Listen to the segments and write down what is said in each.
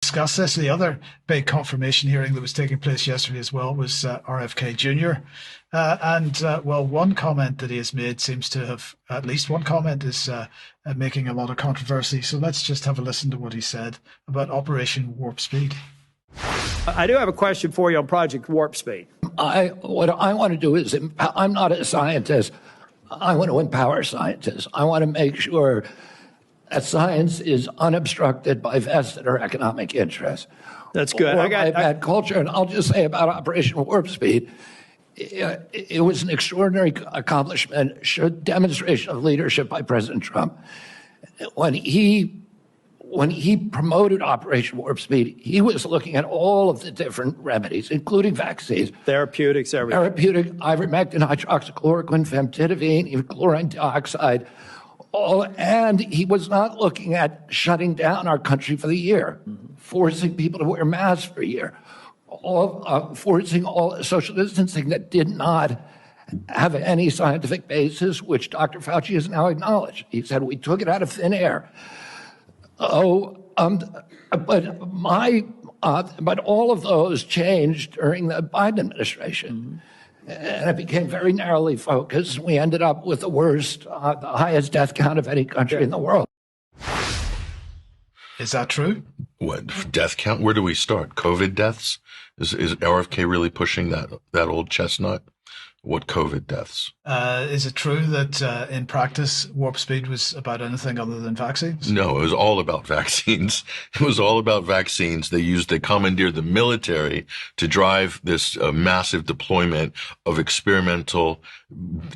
discuss this. The other big confirmation hearing that was taking place yesterday as well was RFK Jr. Well, one comment that he has made seems to have, at least one comment is making a lot of controversy. So let's just have a listen to what he said about Operation Warp Speed. I do have a question for you on Project Warp Speed. What I want to do is, I'm not a scientist. I want to empower scientists. I want to make sure that science is unobstructed by vested or economic interests. That's good. Or by bad culture. And I'll just say about Operation Warp Speed, it was an extraordinary accomplishment, showed demonstration of leadership by President Trump. When he promoted Operation Warp Speed, he was looking at all of the different remedies, including vaccines. Therapeutics, everything. Therapeutic, ivermectin, hydroxychloroquine, famotidine, even chlorine dioxide. And he was not looking at shutting down our country for the year, forcing people to wear masks for a year, forcing all social distancing that did not have any scientific basis, which Dr. Fauci has now acknowledged. He said, we took it out of thin air. But all of those changed during the Biden administration. And it became very narrowly focused. We ended up with the worst, the highest death count of any country in the world. Is that true? What, death count? Where do we start? COVID deaths? Is RFK really pushing that old chestnut? What COVID deaths? Is it true that in practice, Warp Speed was about anything other than vaccines? No, it was all about vaccines. It was all about vaccines. They commandeered the military to drive this massive deployment of experimental,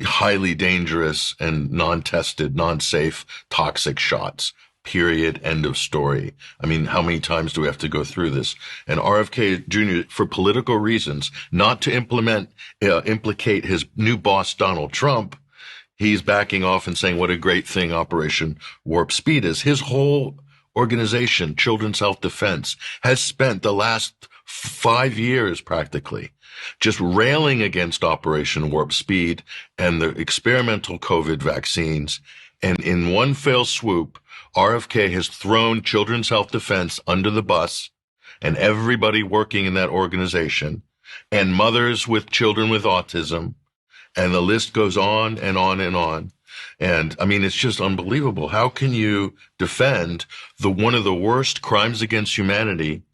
highly dangerous and non-tested, non-safe, toxic shots. Period. End of story. I mean, how many times do we have to go through this? And RFK Jr., for political reasons, not to implicate his new boss, Donald Trump, he's backing off and saying what a great thing Operation Warp Speed is. His whole organization, Children's Health Defense, has spent the last 5 years practically just railing against Operation Warp Speed and the experimental COVID vaccines. And in one fell swoop, RFK has thrown Children's Health Defense under the bus and everybody working in that organization and mothers with children with autism. And the list goes on and on and on. And I mean, it's just unbelievable. How can you defend one of the worst crimes against humanity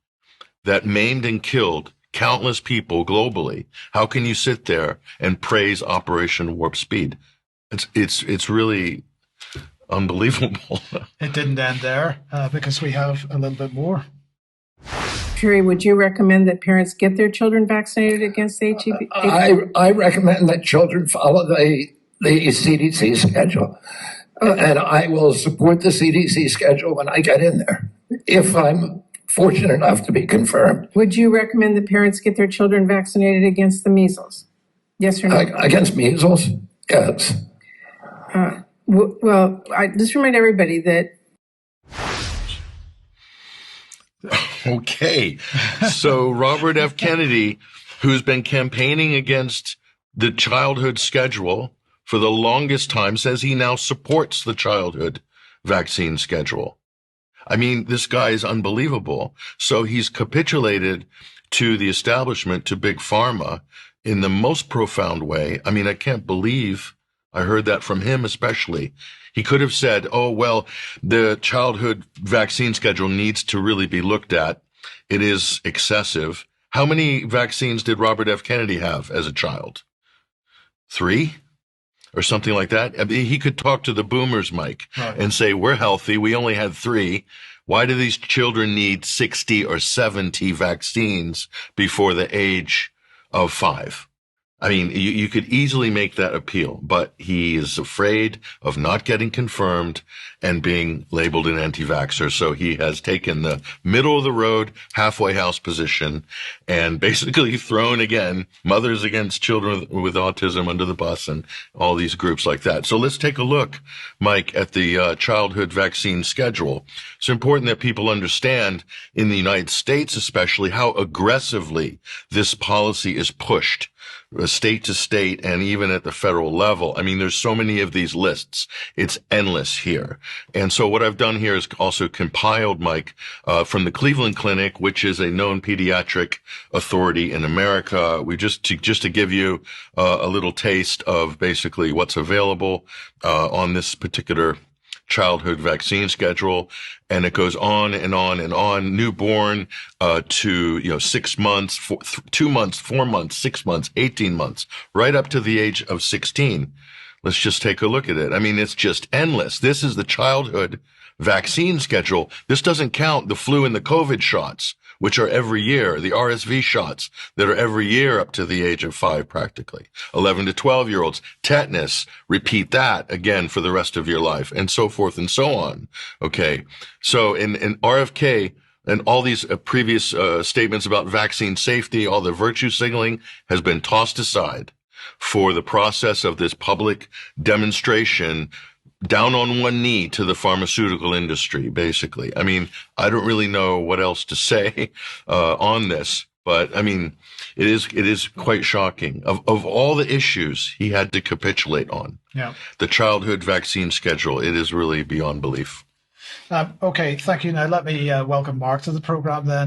that maimed and killed countless people globally? How can you sit there and praise Operation Warp Speed? It's really unbelievable. It didn't end there because we have a little bit more. Jerry, would you recommend that parents get their children vaccinated against HEV? I recommend that children follow the CDC schedule. And I will support the CDC schedule when I get in there, if I'm fortunate enough to be confirmed. Would you recommend that parents get their children vaccinated against the measles? Yes or no? Against measles? Yes. Well, I just remind everybody that. Okay. So Robert F. Kennedy, who's been campaigning against the childhood schedule for the longest time, says he now supports the childhood vaccine schedule. I mean, this guy is unbelievable. So he's capitulated to the establishment, to Big Pharma, in the most profound way. I mean, I can't believe I heard that from him especially. He could have said, oh, well, the childhood vaccine schedule needs to really be looked at. It is excessive. How many vaccines did Robert F. Kennedy have as a child? 3? Or something like that? I mean, he could talk to the boomers, Mike, and say, we're healthy. We only had 3. Why do these children need 60 or 70 vaccines before the age of 5? I mean, you could easily make that appeal, but he is afraid of not getting confirmed and being labeled an anti-vaxxer. So he has taken the middle of the road, halfway house position and basically thrown again mothers against children with autism under the bus and all these groups like that. So let's take a look, Mike, at the childhood vaccine schedule. It's important that people understand in the United States, especially, how aggressively this policy is pushed state to state and even at the federal level. I mean, there's so many of these lists. It's endless here. And so what I've done here is also compiled, Mike, from the Cleveland Clinic, which is a known pediatric authority in America. We just to give you a little taste of basically what's available on this particular childhood vaccine schedule, and it goes on and on and on. Newborn to 6 months, 2 months, 4 months, 6 months, 18 months, right up to the age of 16. Let's just take a look at it. I mean, it's just endless. This is the childhood vaccine schedule. This doesn't count the flu and the COVID shots, which are every year, the RSV shots that are every year up to the age of 5 practically. 11 to 12-year-olds, tetanus, repeat that again for the rest of your life, and so forth and so on. Okay, so in RFK and all these previous statements about vaccine safety, all the virtue signaling has been tossed aside for the process of this public demonstration down on one knee to the pharmaceutical industry, basically. I mean, I don't really know what else to say on this, but I mean, it is quite shocking. Of all the issues he had to capitulate on, the childhood vaccine schedule, it is really beyond belief. Okay, thank you. Now let me welcome Mark to the program then.